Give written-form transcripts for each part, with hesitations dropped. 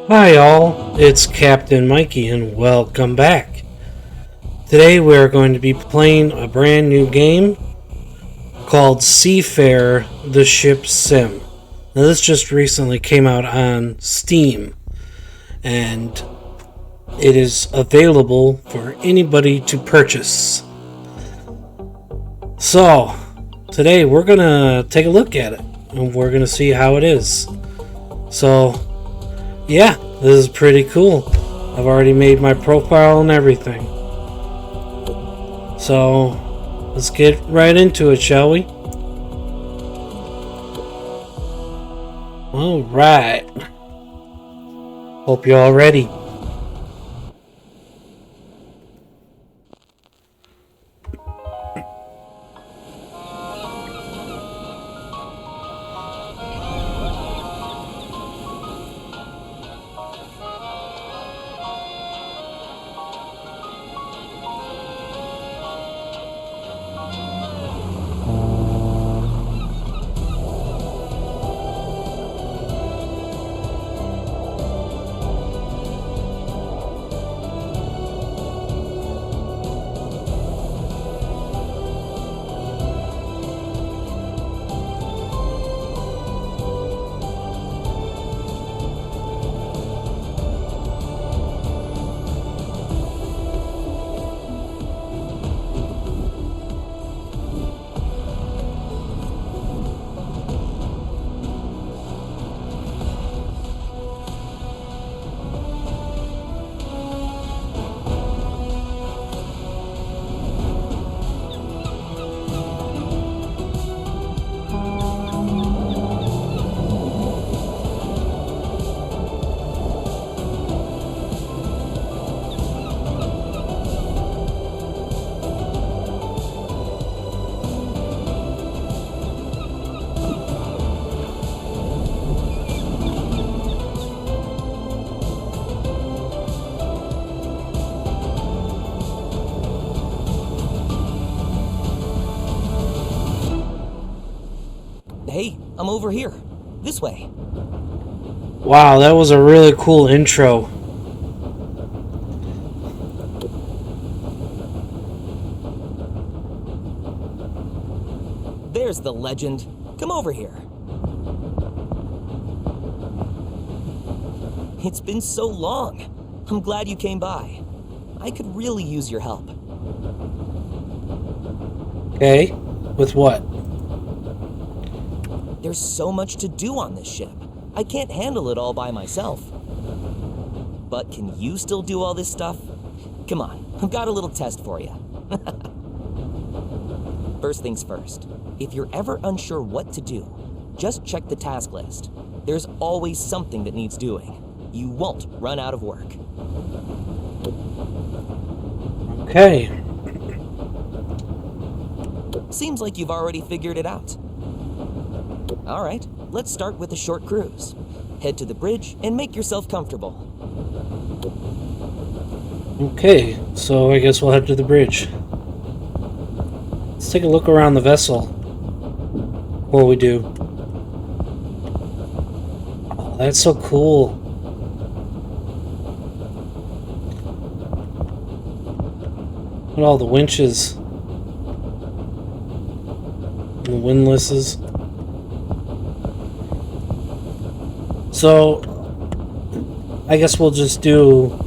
Hi all, it's Captain Mikey and welcome back. Today we're going to be playing a brand new game called Seafarer the Ship Sim. Now this just recently came out on Steam and it is available for anybody to purchase. So, today we're going to take a look at it and we're going to see how it is. So, yeah, this is pretty cool. I've already made my profile and everything. So, let's get right into it, shall we? Alright. Hope you're all ready. Hey, I'm over here. This way. Wow, that was a really cool intro. There's the legend. Come over here. It's been so long. I'm glad you came by. I could really use your help. Okay, with what? There's so much to do on this ship. I can't handle it all by myself. But can you still do all this stuff? Come on, I've got a little test for you. First things first, if you're ever unsure what to do, just check the task list. There's always something that needs doing. You won't run out of work. Okay. Seems like you've already figured it out. All right, let's start with a short cruise. Head to the bridge and make yourself comfortable. Okay, so I guess we'll head to the bridge. Let's take a look around the vessel. What we do. Oh, that's so cool. Look at all the winches. And the windlasses. So, I guess we'll just do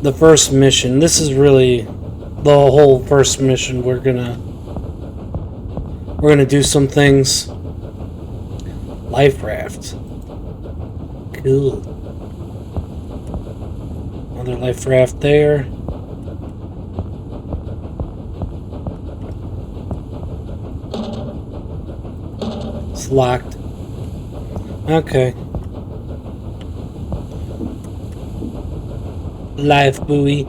the first mission. This is really the whole first mission. We're gonna do some things. Life raft. Cool. Another life raft there. It's locked. Okay. Life buoy.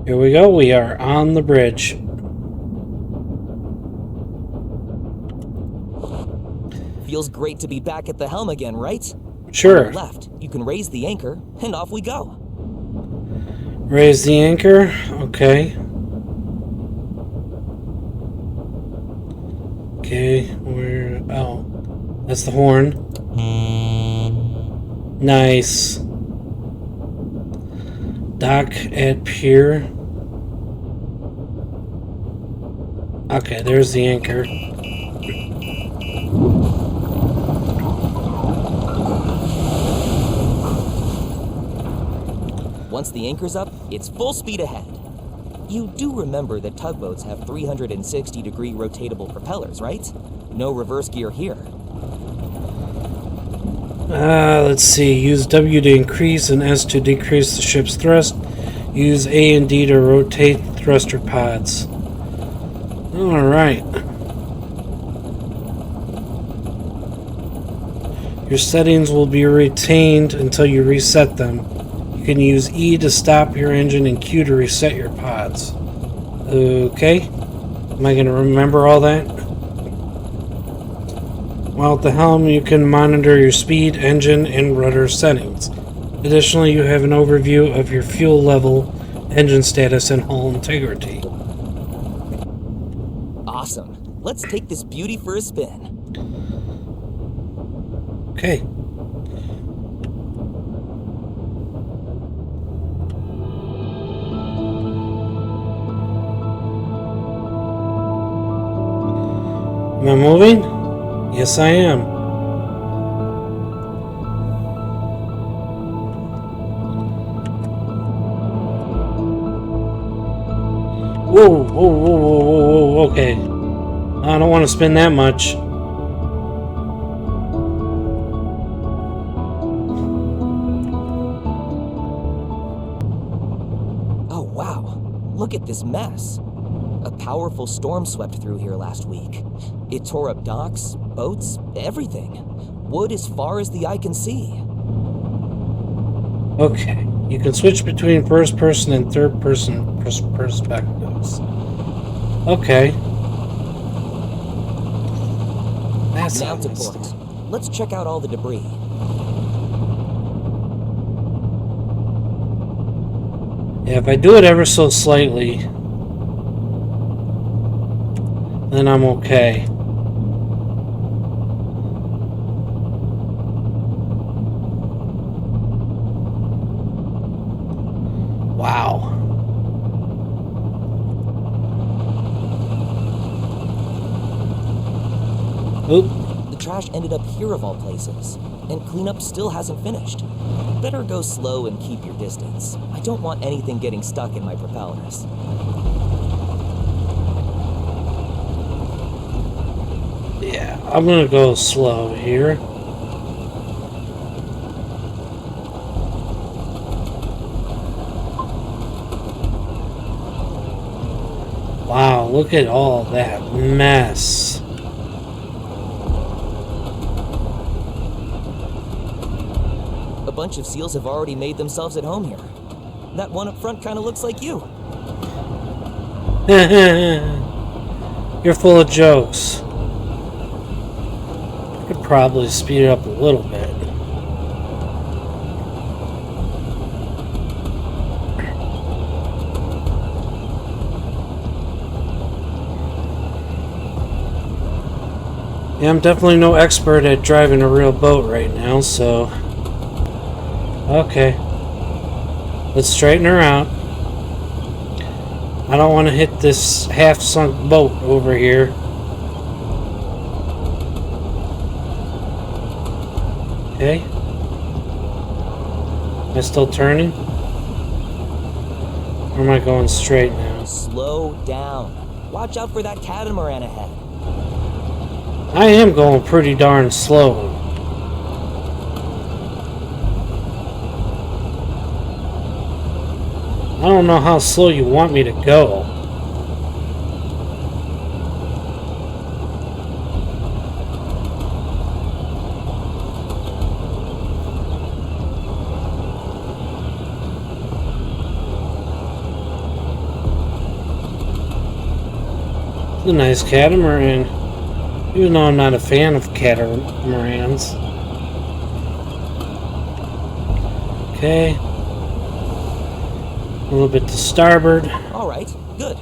Here we go. We are on the bridge. Feels great to be back at the helm again, right? Sure. On your left, you can raise the anchor, and off we go. Raise the anchor. Okay. Okay, where... Oh, that's the horn. Nice. Dock at pier. Okay, there's the anchor. Once the anchor's up, it's full speed ahead. You do remember that tugboats have 360-degree rotatable propellers, right? No reverse gear here. Let's see. Use W to increase and S to decrease the ship's thrust. Use A and D to rotate thruster pods. Alright. Your settings will be retained until you reset them. You can use E to stop your engine and Q to reset your pods. Okay. Am I going to remember all that? While at the helm, you can monitor your speed, engine, and rudder settings. Additionally, you have an overview of your fuel level, engine status, and hull integrity. Awesome. Let's take this beauty for a spin. Okay. Am I moving? Yes, I am. Whoa, whoa, whoa, whoa, whoa, whoa, okay. I don't want to spend that much. Oh, wow. Look at this mess. A powerful storm swept through here last week. It tore up docks, boats, everything. Wood as far as the eye can see. Okay. You can switch between first person and third person perspectives. Okay. That's Now to port. Let's check out all the debris. Yeah, if I do it ever so slightly, then I'm okay. Wow. Oop. The trash ended up here of all places, and cleanup still hasn't finished. Better go slow and keep your distance. I don't want anything getting stuck in my propellers. Yeah, I'm gonna go slow here. Wow, look at all that mess. A bunch of seals have already made themselves at home here. That one up front kind of looks like you. You're full of jokes. I could probably speed it up a little bit. Yeah, I'm definitely no expert at driving a real boat right now, so... Okay. Let's straighten her out. I don't want to hit this half-sunk boat over here. Okay. Am I still turning? Or am I going straight now? Slow down. Watch out for that catamaran ahead. I am going pretty darn slow. I don't know how slow you want me to go. It's a nice catamaran, even though I'm not a fan of catamarans. Okay. A little bit to starboard. All right, good.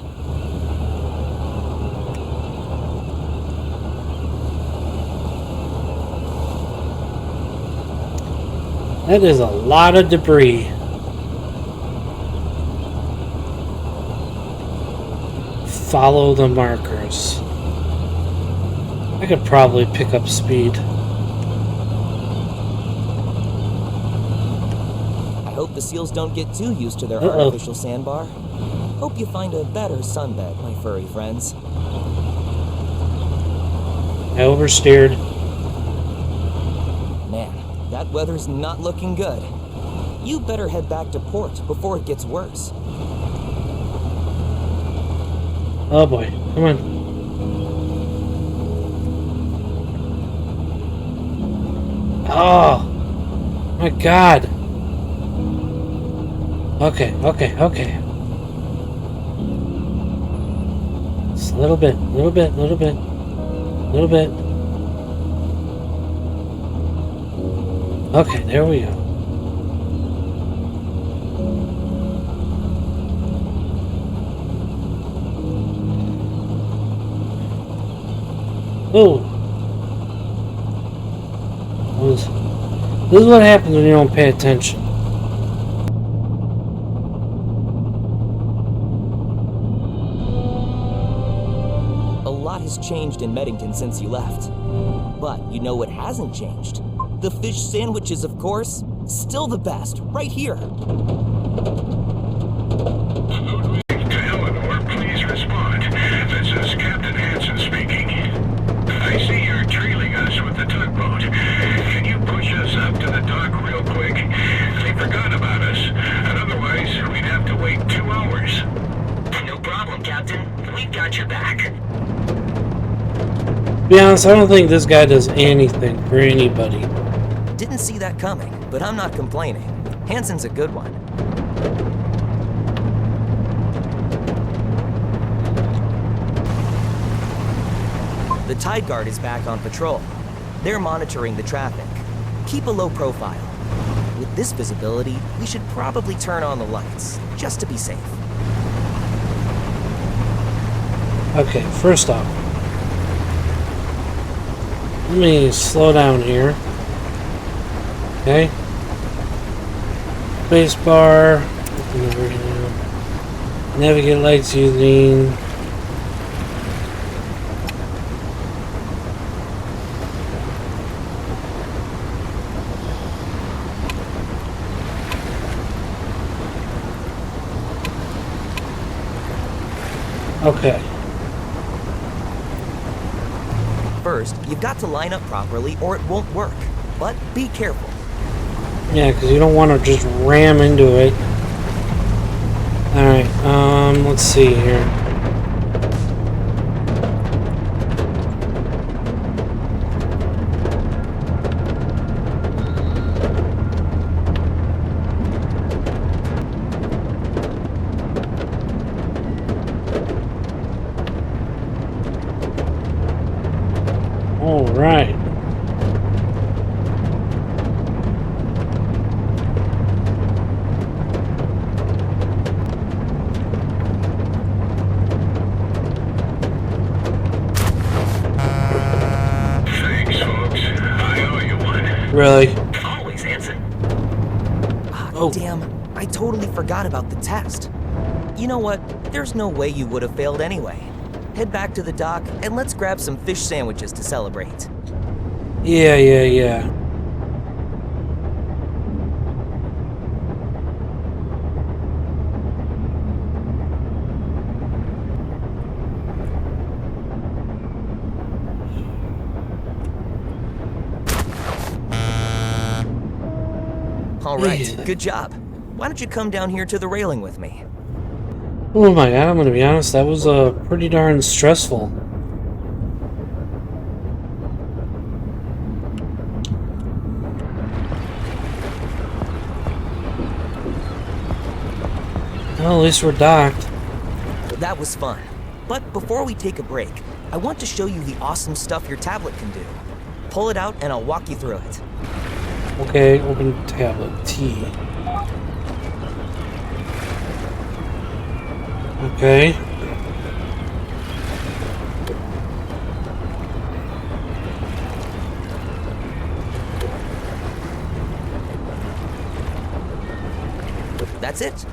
That is a lot of debris. Follow the markers. I could probably pick up speed. I hope the seals don't get too used to their artificial sandbar. Hope you find a better sunbed, my furry friends. I oversteered. Man, that weather's not looking good. You better head back to port before it gets worse. Oh boy, come on. Oh, my God. Okay. Just a little bit. Okay, there we go. Oh. This is what happens when you don't pay attention. A lot has changed in Meddington since you left. But you know what hasn't changed? The fish sandwiches, of course. Still the best, right here. Ludwig to Eleanor, please respond. This is Captain Hansen speaking. I see you're trailing us with the tugboat. Can you push us up to the dock real quick? They forgot about us, and otherwise we'd have to wait 2 hours. No problem, Captain. We've got your back. To be honest, I don't think this guy does anything for anybody. Didn't see that coming, but I'm not complaining. Hansen's a good one. The Tide Guard is back on patrol. They're monitoring the traffic. Keep a low profile. With this visibility, we should probably turn on the lights, just to be safe. Okay, first off, let me slow down here. Okay. Space bar. Navigate lights using. Okay. First, you've got to line up properly or it won't work. But be careful. Yeah, because you don't want to just ram into it. Alright, let's see here. Alright. Thanks, folks. I owe you one. Really? Always, Hansen. Oh. Damn, I totally forgot about the test. You know what? There's no way you would have failed anyway. Head back to the dock and let's grab some fish sandwiches to celebrate. Yeah. All right, Yeah. good job. Why don't you come down here to the railing with me? Oh my God, I'm gonna be honest, that was pretty darn stressful. Well, at least we're docked. That was fun. But before we take a break, I want to show you the awesome stuff your tablet can do. Pull it out and I'll walk you through it. Okay, open tablet T. Okay. That's it.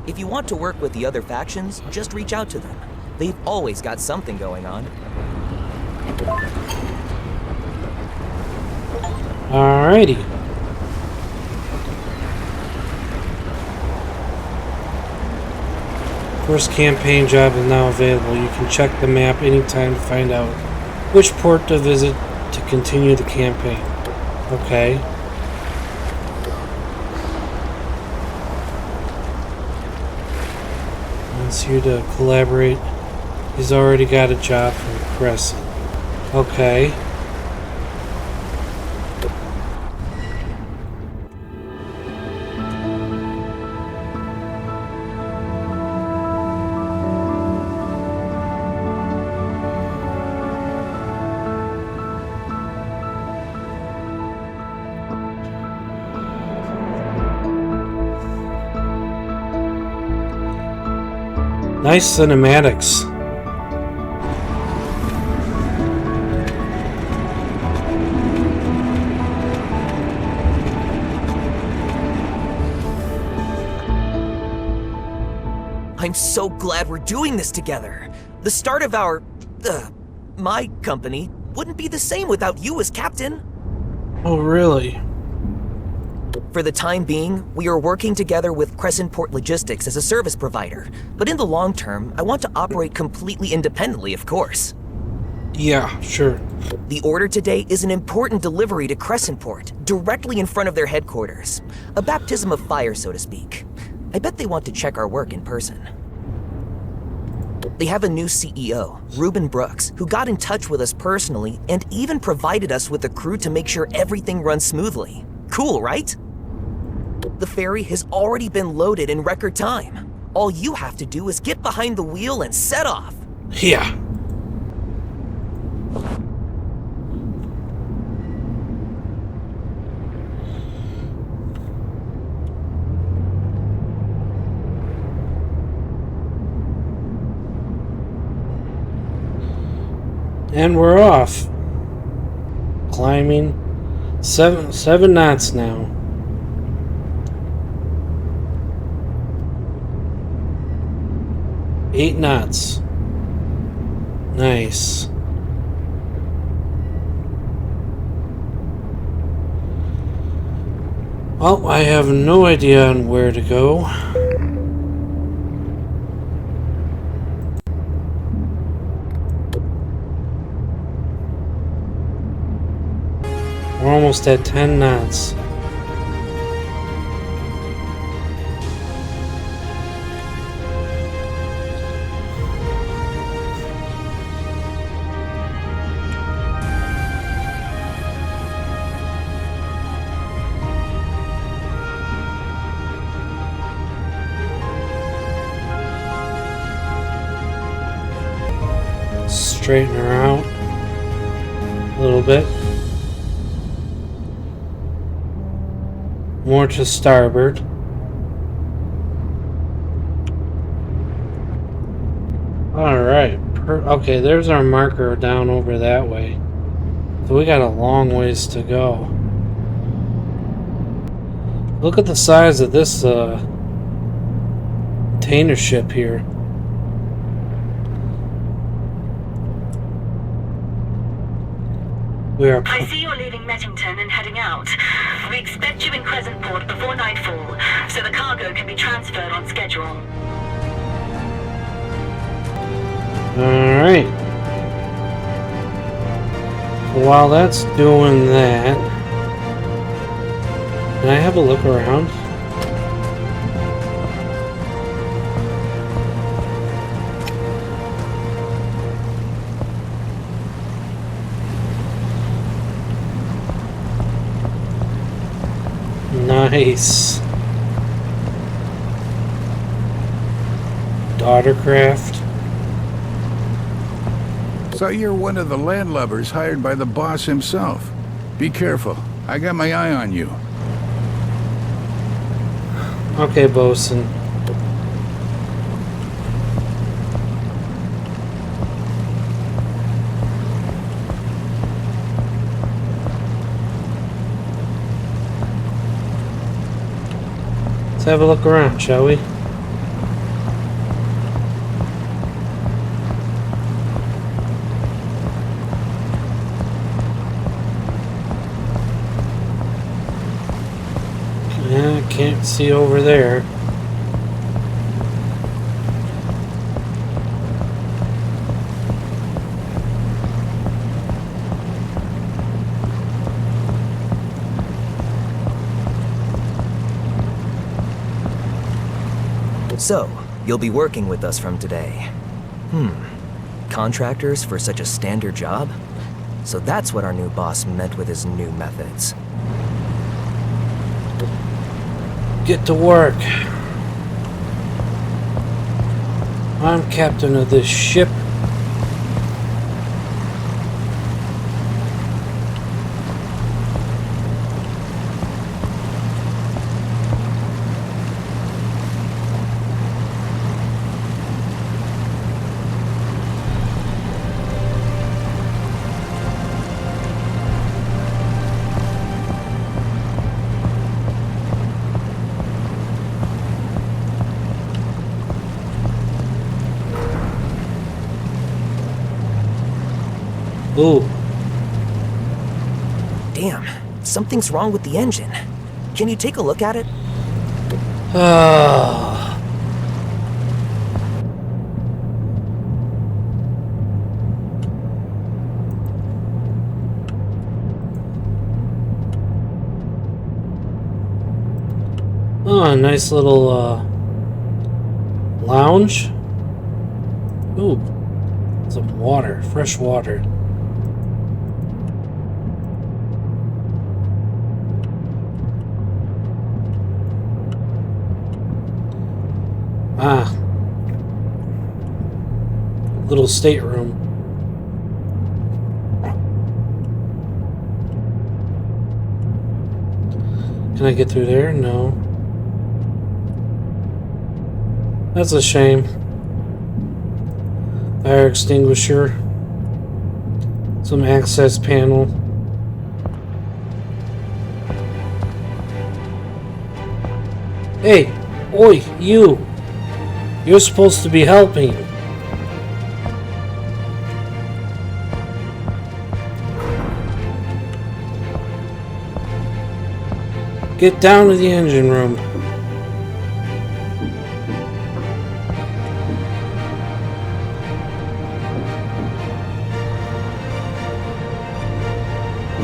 If you want to work with the other factions, just reach out to them. They've always got something going on. Alrighty. First campaign job is now available. You can check the map anytime to find out which port to visit to continue the campaign. Okay. Wants you to collaborate. He's already got a job from Crescent. Okay. Nice cinematics. I'm so glad we're doing this together. The start of my company wouldn't be the same without you as captain. Oh, really? For the time being, we are working together with Crescent Port Logistics as a service provider. But in the long term, I want to operate completely independently, of course. Yeah, sure. The order today is an important delivery to Crescent Port, directly in front of their headquarters. A baptism of fire, so to speak. I bet they want to check our work in person. They have a new CEO, Reuben Brooks, who got in touch with us personally and even provided us with a crew to make sure everything runs smoothly. Cool, right? The ferry has already been loaded in record time. All you have to do is get behind the wheel and set off. Yeah. And we're off. Climbing. Seven knots now. Eight knots. Nice. Well, I have no idea on where to go. We're almost at 10 knots. Straighten her out a little bit. More to starboard. Alright. Okay, there's our marker down over that way. So we got a long ways to go. Look at the size of this container ship here. I see you're leaving Mettington and heading out. We expect you in Crescent Port before nightfall, so the cargo can be transferred on schedule. Alright. So while that's doing that, can I have a look around? Nice. Daughtercraft. So you're one of the landlubbers hired by the boss himself. Be careful. I got my eye on you. Okay, bosun. Let's have a look around, shall we? Yeah, I can't see over there. So, you'll be working with us from today. Contractors for such a standard job? So that's what our new boss meant with his new methods. Get to work. I'm captain of this ship. Ooh. Damn, something's wrong with the engine. Can you take a look at it? Oh, a nice little lounge. Ooh, some water, fresh water. Ah, little stateroom. Can I get through there? No. That's a shame. Fire extinguisher. Some access panel. Hey! Oi! You! You're supposed to be helping. Get down to the engine room.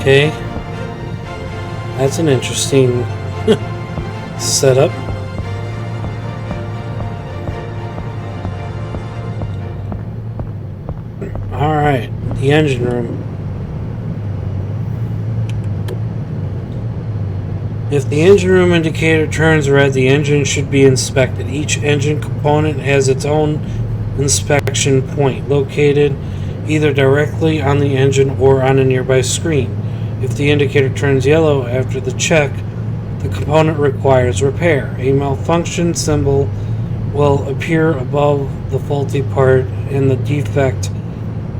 Okay. That's an interesting setup. Alright, the engine room. If the engine room indicator turns red, the engine should be inspected. Each engine component has its own inspection point, located either directly on the engine or on a nearby screen. If the indicator turns yellow after the check, the component requires repair. A malfunction symbol will appear above the faulty part, and the defect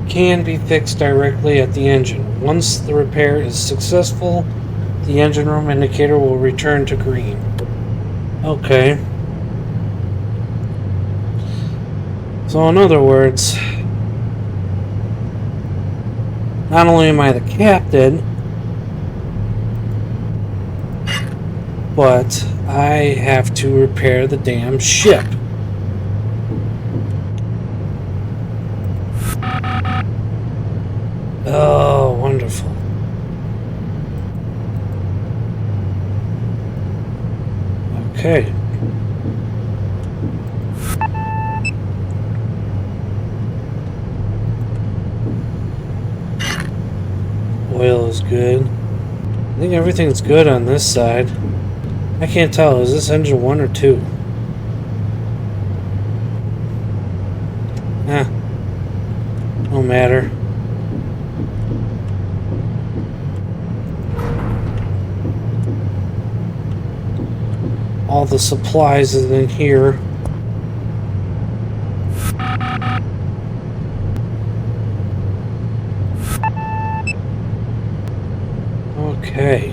can be fixed directly at the engine. Once the repair is successful, the engine room indicator will return to green. Okay. So in other words, not only am I the captain, but I have to repair the damn ship. Oh, wonderful. Okay. Oil is good. I think everything's good on this side. I can't tell. Is this engine 1 or 2? No matter. All the supplies is in here. Okay.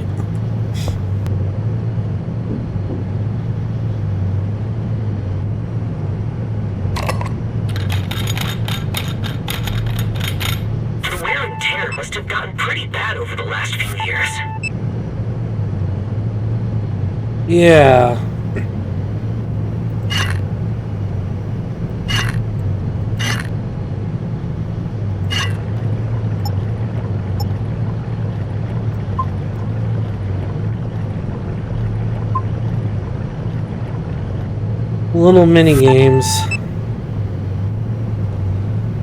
have gotten pretty bad over the last few years. Yeah. Little mini games.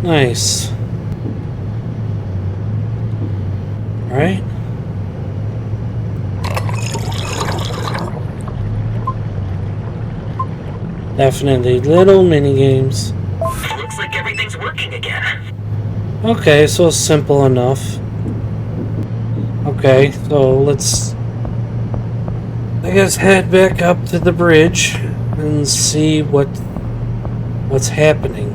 Nice. Alright. Definitely little mini games. Looks like everything's working again. Okay, so simple enough. Okay, so let's, I guess, head back up to the bridge and see what's happening.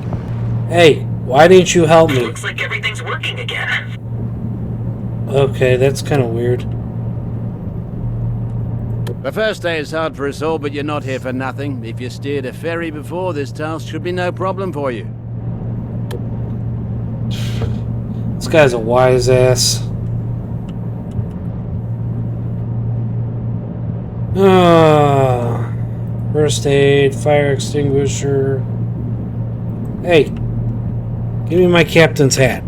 Hey, why didn't you help me? Looks like everything's working again. Okay, that's kind of weird. The first day is hard for us all, but you're not here for nothing. If you steered a ferry before, this task should be no problem for you. This guy's a wise ass. First aid, fire extinguisher. Hey, give me my captain's hat.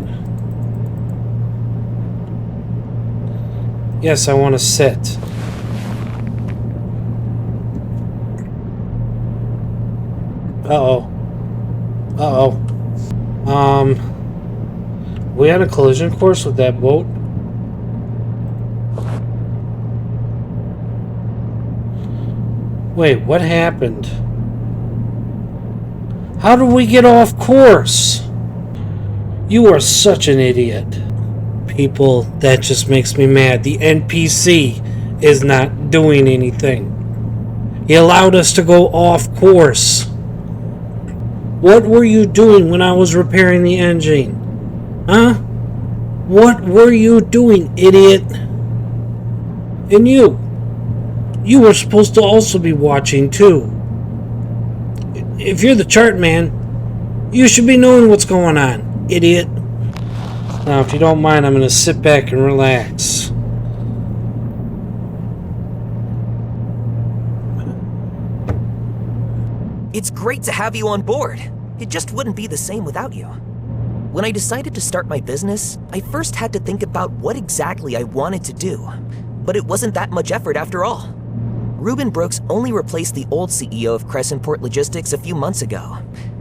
Yes, I want to sit. Uh-oh. We had a collision course with that boat. Wait, what happened? How did we get off course? You are such an idiot. People, that just makes me mad. The NPC is not doing anything. He allowed us to go off course. What were you doing when I was repairing the engine? Huh? What were you doing, idiot? And you were supposed to also be watching too. If you're the chart man, you should be knowing what's going on, idiot. Now, if you don't mind, I'm going to sit back and relax. It's great to have you on board. It just wouldn't be the same without you. When I decided to start my business, I first had to think about what exactly I wanted to do. But it wasn't that much effort after all. Reuben Brooks only replaced the old CEO of Crescentport Logistics a few months ago.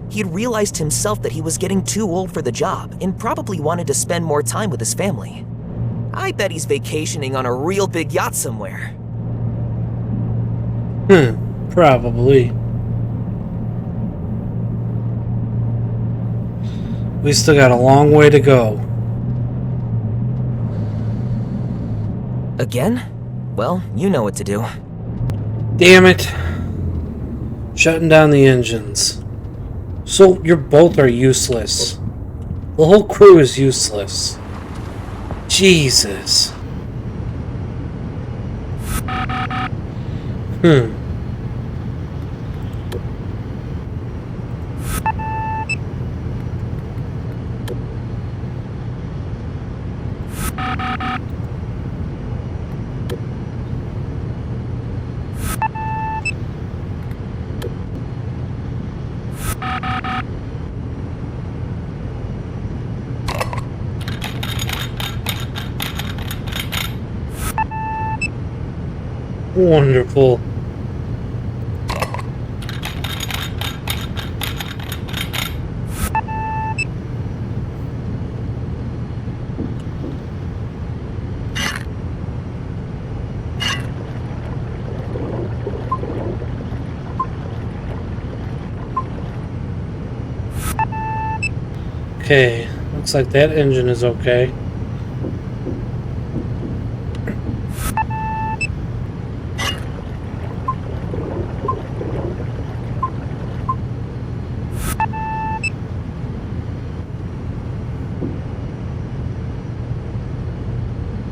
He'd realized himself that he was getting too old for the job and probably wanted to spend more time with his family. I bet he's vacationing on a real big yacht somewhere. Probably. We still got a long way to go. Again? Well, you know what to do. Damn it. Shutting down the engines. So your both are useless. The whole crew is useless. Jesus. Wonderful. Okay, looks like that engine is okay.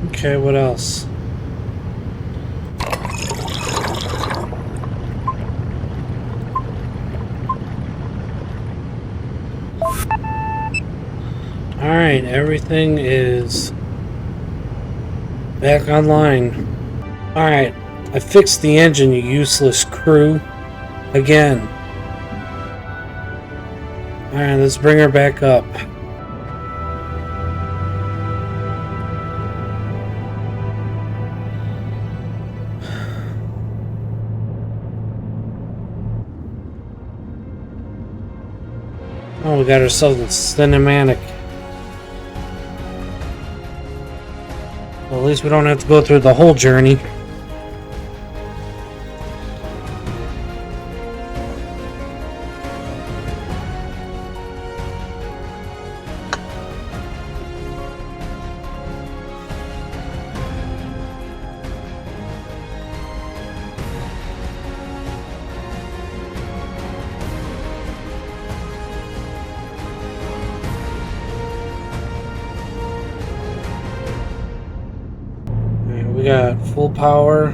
Okay, what else? Alright, everything is Back online. Alright, I fixed the engine, you useless crew. Again. Alright, let's bring her back up. Oh, we got ourselves a cinematic. Well, at least we don't have to go through the whole journey. We got full power,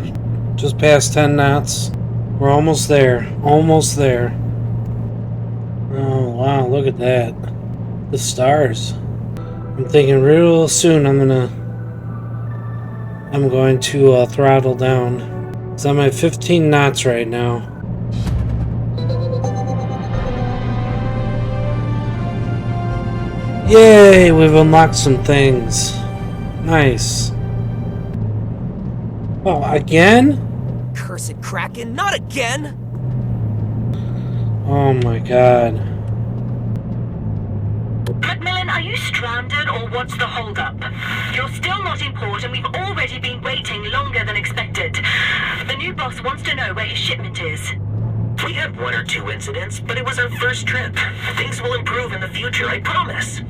just past 10 knots. We're almost there, almost there. Oh wow, look at that. The stars. I'm thinking real soon I'm going to throttle down. So I'm at 15 knots right now. Yay, we've unlocked some things. Nice. Oh, again? Cursed Kraken, not again! Oh my god. Macmillan, are you stranded or what's the holdup? You're still not in port and we've already been waiting longer than expected. The new boss wants to know where his shipment is. We had 1 or 2 incidents, but it was our first trip. Things will improve in the future, I promise.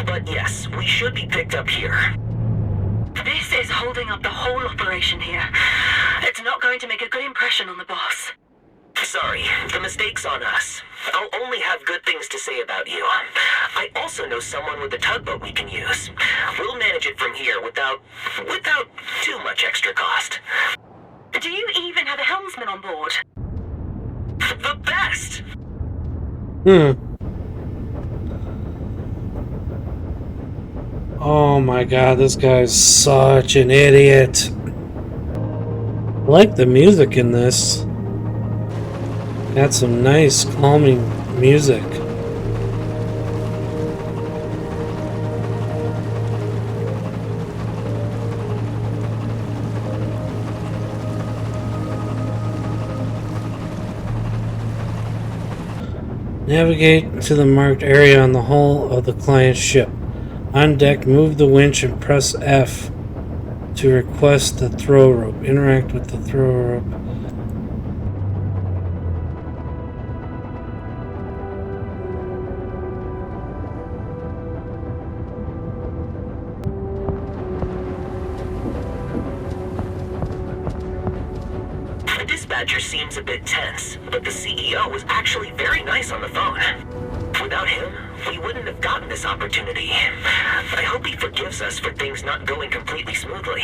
But yes, we should be picked up here. This is holding up the whole operation here. It's not going to make a good impression on the boss. Sorry, the mistake's on us. I'll only have good things to say about you. I also know someone with a tugboat we can use. We'll manage it from here without too much extra cost. Do you even have a helmsman on board? The best! Oh my god, this guy's such an idiot. I like the music in this. Got some nice, calming music. Navigate to the marked area on the hull of the client's ship. On deck, move the winch and press F to request the throw rope. Interact with the throw rope. The dispatcher seems a bit tense, but the CEO was actually very nice on the phone. Without him, we wouldn't have gotten this opportunity. I hope he forgives us for things not going completely smoothly.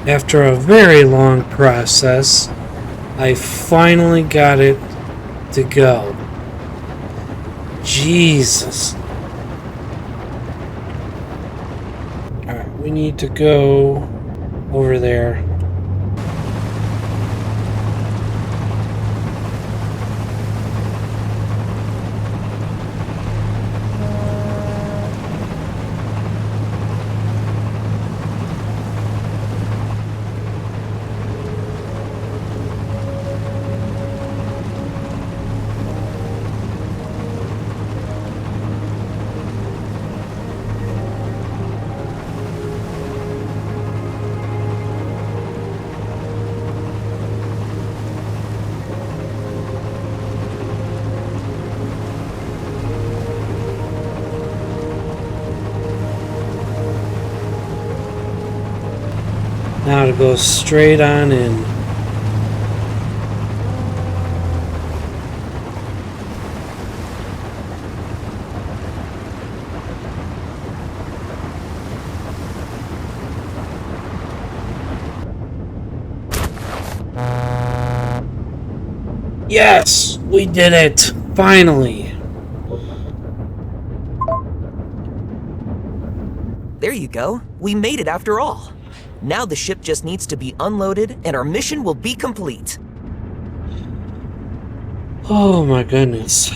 After a very long process, I finally got it to go. Jesus. Alright, we need to go over there. Now to go straight on in. Yes! We did it! Finally! There you go. We made it after all. Now the ship just needs to be unloaded and our mission will be complete. Oh my goodness.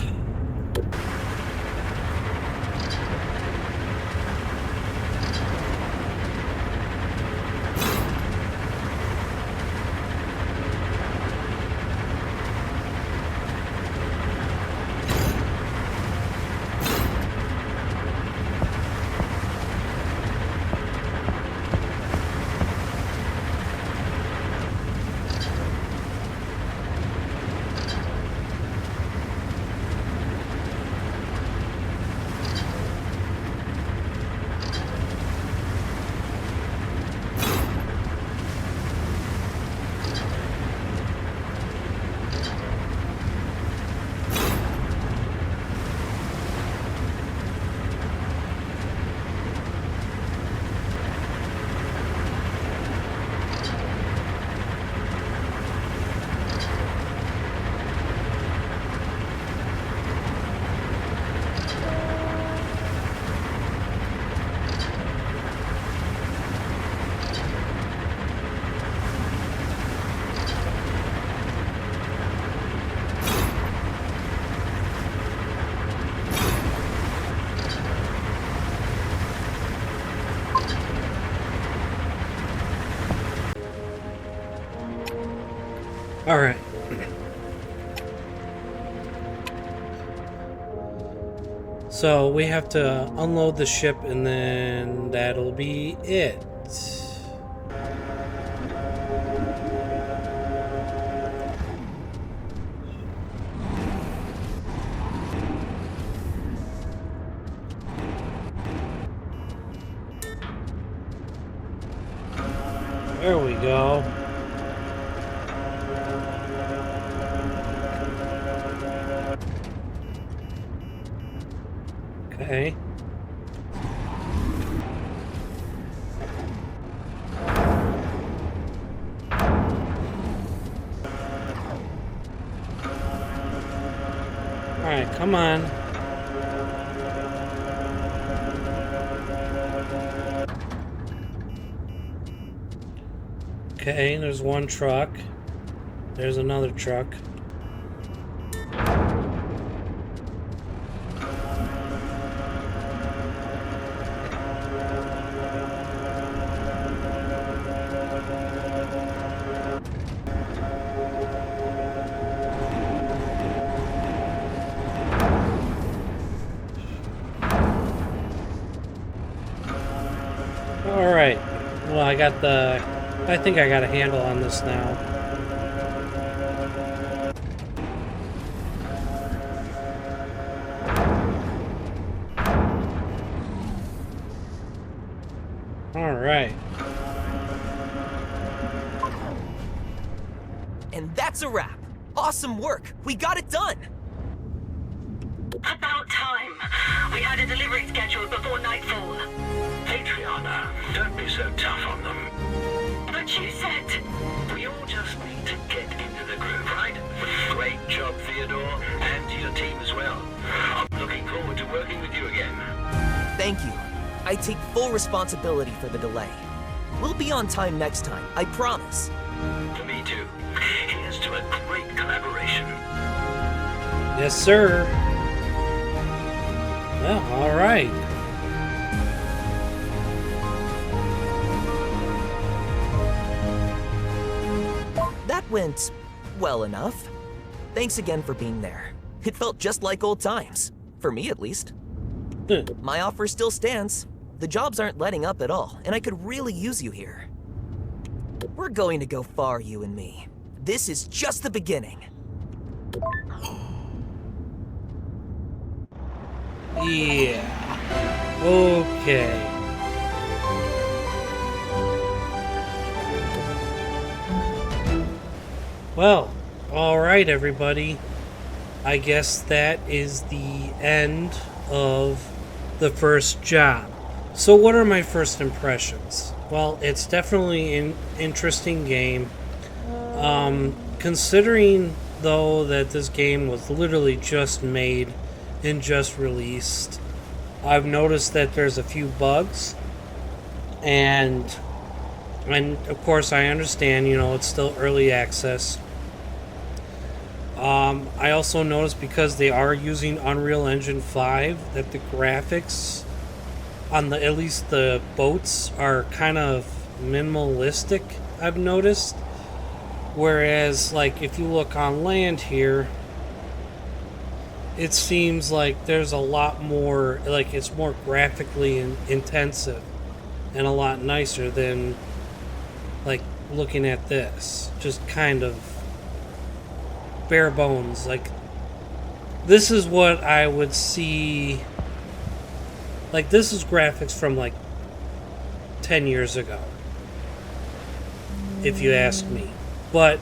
Alright. So we have to unload the ship and then that'll be it. There we go. Okay. Alright, come on. Okay, there's one truck. There's another truck. Alright. Well, I think I got a handle on this now. Alright. And that's a wrap. Awesome work. We got it done. About time. We had a delivery scheduled before nightfall. Adriana, don't be so tough on them. But you said... We all just need to get into the groove, right? Great job, Theodore, and to your team as well. I'm looking forward to working with you again. Thank you. I take full responsibility for the delay. We'll be on time next time, I promise. For me too. Here's to a great collaboration. Yes, sir. Well, alright. That went well enough. Thanks again for being there. It felt just like old times. For me, at least. My offer still stands. The jobs aren't letting up at all, and I could really use you here. We're going to go far, you and me. This is just the beginning. Yeah. Okay. Well, alright everybody. I guess that is the end of the first job. So what are my first impressions? Well, it's definitely an interesting game. Considering though that this game was literally just made and just released, I've noticed that there's a few bugs, and of course I understand, it's still early access. I also noticed, because they are using Unreal Engine 5, that the graphics on at least the boats are kind of minimalistic, I've noticed. Whereas, like, if you look on land here, it seems like there's a lot more, like, it's more graphically intensive and a lot nicer than, like, looking at this. Just kind of bare bones. Like, this is what I would see. Like, this is graphics from, like, 10 years ago, if you ask me. But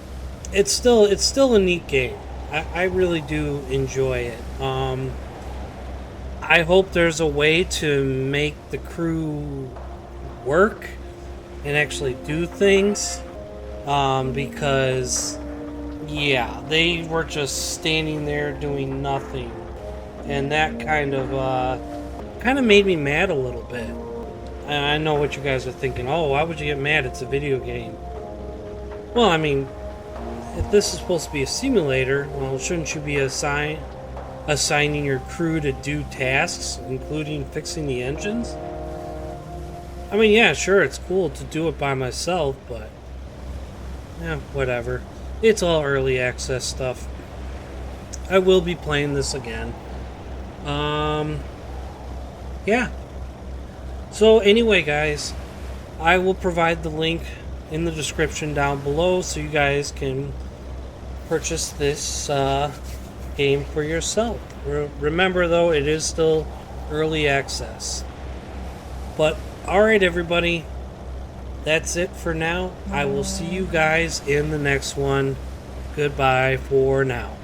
it's still a neat game. I really do enjoy it. I hope there's a way to make the crew work and actually do things, because yeah, they were just standing there doing nothing, and that kind of made me mad a little bit. And I know what you guys are thinking. Oh, why would you get mad? It's a video game. Well, I mean, if this is supposed to be a simulator, well, shouldn't you be assigning your crew to do tasks, including fixing the engines? I mean, yeah, sure, it's cool to do it by myself, but yeah, whatever. It's all early access stuff. I will be playing this again. Yeah. So anyway, guys, I will provide the link in the description down below so you guys can purchase this game for yourself. Remember, though, it is still early access. But alright, everybody, that's it for now. I will see you guys in the next one. Goodbye for now.